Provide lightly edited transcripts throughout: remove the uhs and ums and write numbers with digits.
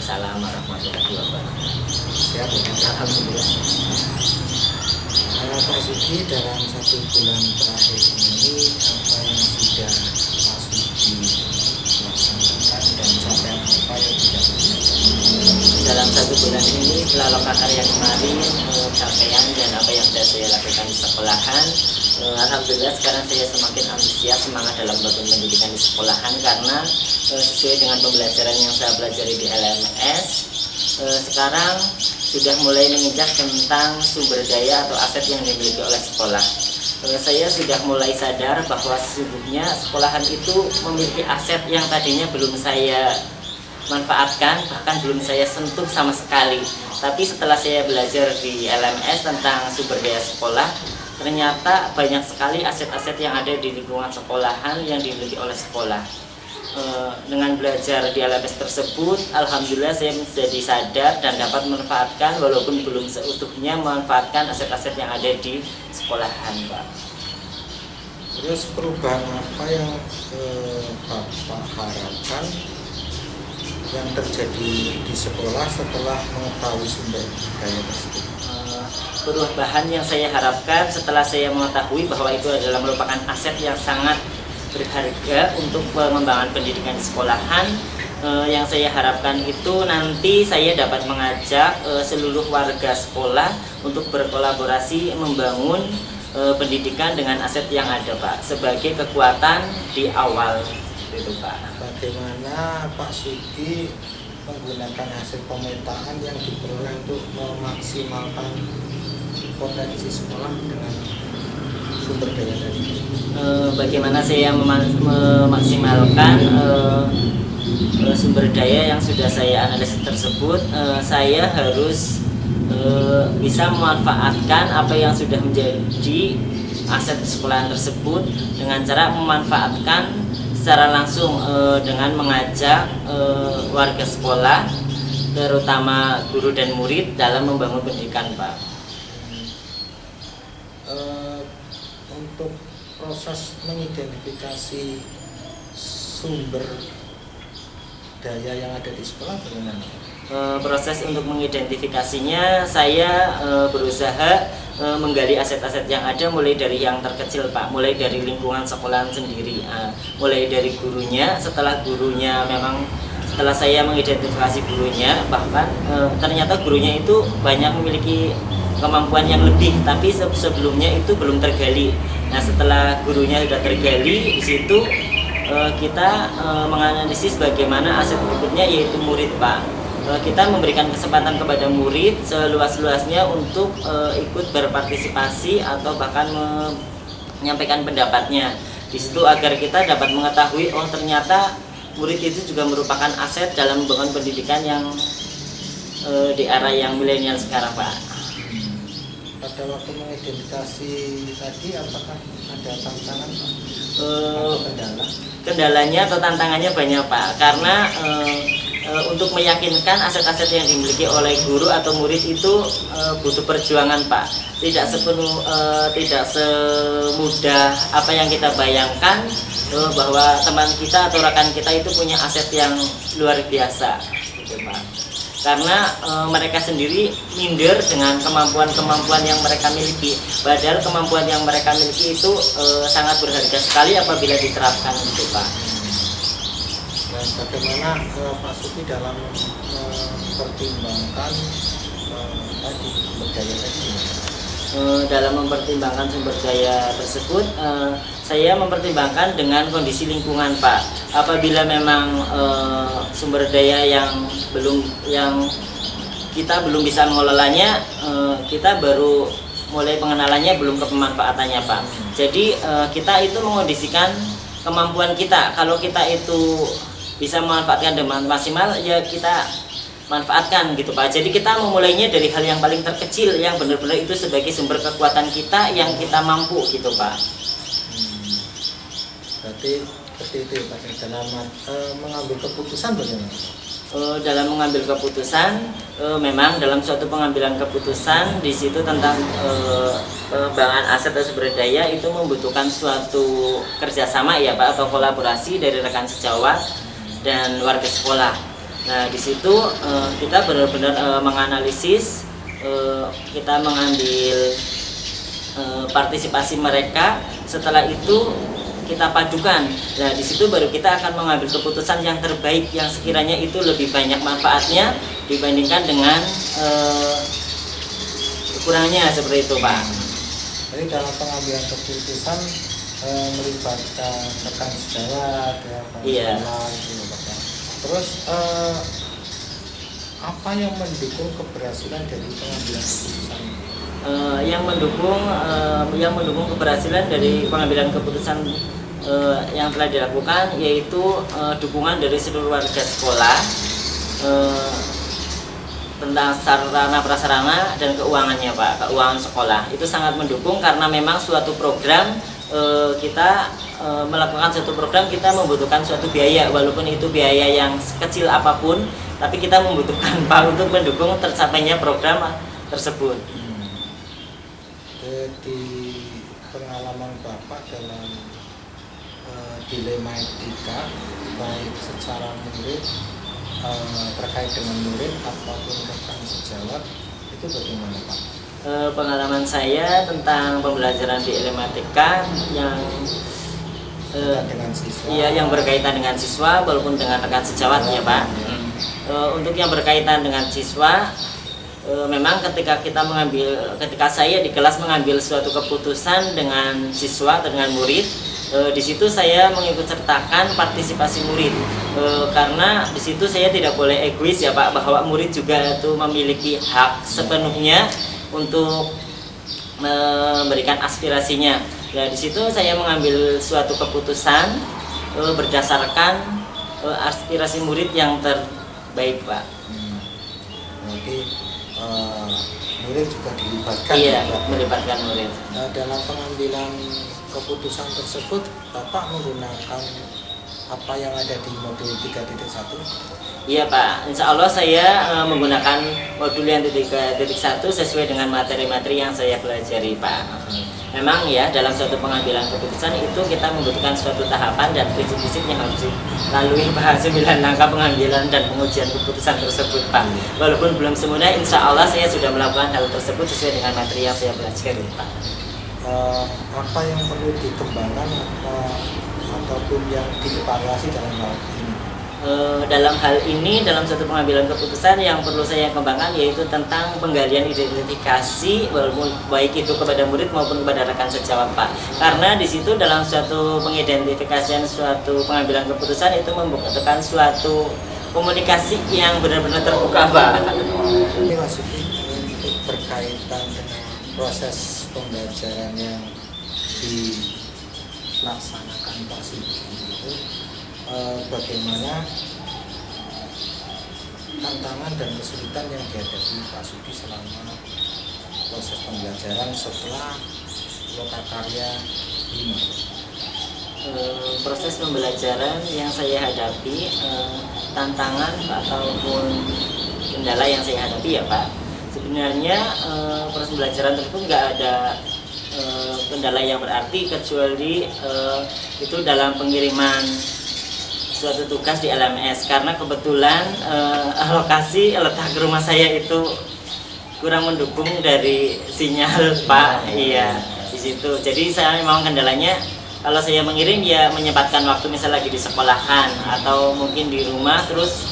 Waalaikumsalam warahmatullahi wabarakatuh. Siap ya? Alhamdulillah. Pak Sugi, dalam 1 bulan terakhir ini apa yang sudah Pak Sugi laksanakan dan capaian apa yang tidak dilakukan? Dalam 1 bulan ini setelah lokakarya kemarin, capaian dan apa yang sudah saya lakukan di sekolahan, alhamdulillah sekarang saya semakin antusias, semangat dalam melakukan pendidikan di sekolahan karena sesuai dengan pembelajaran yang saya pelajari di LMS, sekarang sudah mulai menginjak tentang sumber daya atau aset yang dimiliki oleh sekolah. Saya sudah mulai sadar bahwa sesungguhnya sekolahan itu memiliki aset yang tadinya belum saya manfaatkan, bahkan belum saya sentuh sama sekali. Tapi setelah saya belajar di LMS tentang sumber daya sekolah, ternyata banyak sekali aset-aset yang ada di lingkungan sekolahan yang dimiliki oleh sekolah. Dengan belajar di LMS tersebut, alhamdulillah saya menjadi sadar dan dapat memanfaatkan walaupun belum seutuhnya memanfaatkan aset-aset yang ada di sekolahan, Pak. Terus perubahan apa yang Bapak harapkan yang terjadi di sekolah setelah mengetahui sumber daya tersebut? Perubahan yang saya harapkan setelah saya mengetahui bahwa itu adalah merupakan aset yang sangat berharga untuk pengembangan pendidikan di sekolahan, yang saya harapkan itu nanti saya dapat mengajak seluruh warga sekolah untuk berkolaborasi membangun pendidikan dengan aset yang ada, Pak, sebagai kekuatan di awal itu, Pak. Bagaimana Pak Sugi menggunakan hasil pemetaan yang diperoleh untuk memaksimalkan potensi sekolah dengan sumber daya tadi? Bagaimana saya memaksimalkan sumber daya yang sudah saya analisis tersebut? Saya harus bisa memanfaatkan apa yang sudah menjadi aset sekolahan tersebut dengan cara memanfaatkan secara langsung dengan mengajak warga sekolah, terutama guru dan murid dalam membangun pendidikan, Pak. Untuk proses mengidentifikasi sumber daya yang ada di sekolah bagaimana? Proses untuk mengidentifikasinya, saya berusaha menggali aset-aset yang ada mulai dari yang terkecil, Pak, mulai dari lingkungan sekolahan sendiri, mulai dari gurunya. Setelah saya mengidentifikasi gurunya, bahkan ternyata gurunya itu banyak memiliki kemampuan yang lebih, tapi sebelumnya itu belum tergali. Nah, setelah gurunya sudah tergali, di situ kita menganalisis bagaimana aset berikutnya, yaitu murid, Pak. Kita memberikan kesempatan kepada murid seluas-luasnya untuk ikut berpartisipasi atau bahkan menyampaikan pendapatnya di situ, agar kita dapat mengetahui, oh ternyata murid itu juga merupakan aset dalam membangun pendidikan yang di era yang milenial sekarang, Pak. Pada waktu mengidentifikasi tadi, apakah ada tantangan, Pak? Kendala? Kendalanya atau tantangannya banyak, Pak, karena untuk meyakinkan aset-aset yang dimiliki oleh guru atau murid itu butuh perjuangan, Pak. Tidak semudah apa yang kita bayangkan, bahwa teman kita atau rekan kita itu punya aset yang luar biasa, gitu, Pak. Karena mereka sendiri minder dengan kemampuan-kemampuan yang mereka miliki. Padahal kemampuan yang mereka miliki itu sangat berharga sekali apabila diterapkan, gitu, Pak. Dan bagaimana Pak Sugi dalam mempertimbangkan tadi sumber daya tadi? Dalam mempertimbangkan sumber daya tersebut, saya mempertimbangkan dengan kondisi lingkungan, Pak. Apabila memang sumber daya yang kita belum bisa mengelolanya, kita baru mulai pengenalannya, belum ke pemanfaatannya, Pak. Jadi kita itu mengondisikan kemampuan kita. Kalau kita itu bisa memanfaatkan dengan maksimal, ya kita manfaatkan, gitu, Pak. Jadi kita memulainya dari hal yang paling terkecil, yang benar-benar itu sebagai sumber kekuatan kita yang kita mampu, gitu, Pak. Berarti seperti itu, Pak. Dalam mengambil keputusan bagaimana? Dalam mengambil keputusan, memang dalam suatu pengambilan keputusan di situ tentang pengembangan aset dan sumber daya itu membutuhkan suatu kerjasama, ya, Pak, atau kolaborasi dari rekan sejawat dan warga sekolah. Nah di situ kita benar-benar menganalisis, kita mengambil partisipasi mereka. Setelah itu kita padukan. Nah di situ baru kita akan mengambil keputusan yang terbaik, yang sekiranya itu lebih banyak manfaatnya dibandingkan dengan kurangnya, seperti itu Pak. Jadi dalam pengambilan keputusan melibatkan rekan sejawat ya Pak. Iya. Gitu, Pak, ya. Terus apa yang mendukung keberhasilan dari pengambilan keputusan? Yang mendukung keberhasilan dari pengambilan keputusan yang telah dilakukan yaitu dukungan dari seluruh warga sekolah tentang sarana prasarana dan keuangannya Pak. Keuangan sekolah itu sangat mendukung karena memang suatu program kita melakukan suatu program, kita membutuhkan suatu biaya, walaupun itu biaya yang kecil apapun, tapi kita membutuhkan Pak untuk mendukung tercapainya program tersebut. Di pengalaman Bapak dalam dilema etika baik secara murid terkait dengan murid ataupun rekan sejawat itu bagaimana Pak? Pengalaman saya tentang pembelajaran di Elematika yang dengan siswa, yang berkaitan dengan siswa walaupun dengan rekan sejawat ya Pak. Untuk yang berkaitan dengan siswa, memang ketika saya di kelas mengambil suatu keputusan dengan siswa atau dengan murid, di situ saya mengikut sertakan partisipasi murid, karena di situ saya tidak boleh egois ya Pak, bahwa murid juga itu memiliki hak sepenuhnya untuk memberikan aspirasinya. Ya di situ saya mengambil suatu keputusan berdasarkan aspirasi murid yang terbaik Pak. Berarti murid juga dilibatkan. Iya, melibatkan murid. Dalam pengambilan keputusan tersebut Bapak menggunakan apa yang ada di modul 3.1? Iya Pak, insya Allah saya menggunakan modul yang 3.1 sesuai dengan materi-materi yang saya pelajari Pak. Memang ya dalam suatu pengambilan keputusan itu kita membutuhkan suatu tahapan dan prinsip-prinsip yang harus dilalui Pak, 9 langkah pengambilan dan pengujian keputusan tersebut Pak. Walaupun belum semudah, insya Allah saya sudah melakukan hal tersebut sesuai dengan materi yang saya pelajari Pak. Apa yang perlu dikembangkan ataupun yang dievaluasi dalam hal ini? Dalam hal ini, dalam suatu pengambilan keputusan yang perlu saya kembangkan yaitu tentang penggalian identifikasi, baik itu kepada murid maupun kepada rekan sejawat Pak. Karena di situ dalam suatu pengidentifikasian suatu pengambilan keputusan itu membutuhkan suatu komunikasi yang benar-benar terbuka Pak. Ini masih untuk berkaitan dengan proses pembelajaran yang dilaksanakan Pak Sugi itu, bagaimana tantangan dan kesulitan yang dihadapi Pak Sugi selama proses pembelajaran setelah Lokakarya 5? Proses pembelajaran yang saya hadapi, tantangan ataupun kendala yang saya hadapi ya Pak, sebenarnya proses pembelajaran tersebut nggak ada kendala yang berarti kecuali itu dalam pengiriman suatu tugas di LMS, karena kebetulan lokasi letak rumah saya itu kurang mendukung dari sinyal Pak. Iya di situ. Jadi saya memang kendalanya kalau saya mengirim ya menyempatkan waktu, misal lagi di sekolahan atau mungkin di rumah, terus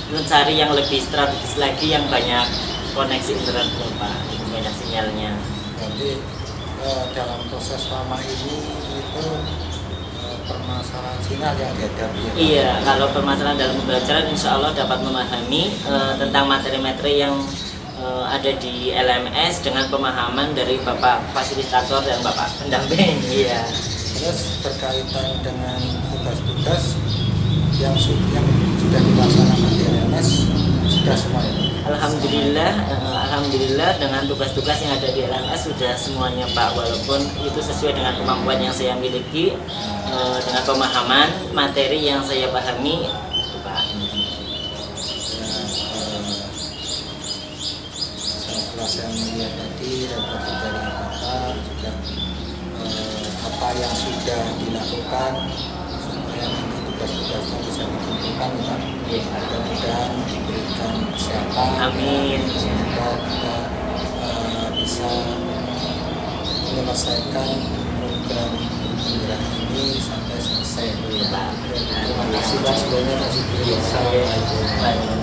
mencari yang lebih strategis lagi yang banyak koneksi internet Pak, banyak sinyalnya. Jadi dalam proses lama ini itu permasalahan sinyal yang dihadapi ya? Iya, kalau permasalahan dalam pembelajaran insya Allah dapat memahami tentang materi-materi yang ada di LMS dengan pemahaman dari Bapak Fasilitator dan Bapak pendamping. Iya. Terus berkaitan dengan tugas-tugas yang sudah dilaksanakan di LMS sudah semua ya? Alhamdulillah dengan tugas-tugas yang ada di LMS sudah semuanya Pak, walaupun itu sesuai dengan kemampuan yang saya miliki, dengan pemahaman materi yang saya pahami itu Pak. Setelah saya melihat tadi refleksi dari Bapak juga apa yang sudah dilakukan supaya nanti tugas-tugasnya bisa lakukan Pak. Iya. Mudah-mudahan diberikan kesehatan. Amin. Semoga kita bisa menyelesaikan program Gerah ini sampai selesai. Iya, Pak. Terima kasih Pak sebelumnya masih Iya. Assalamualaikum. Waalaikumsalam.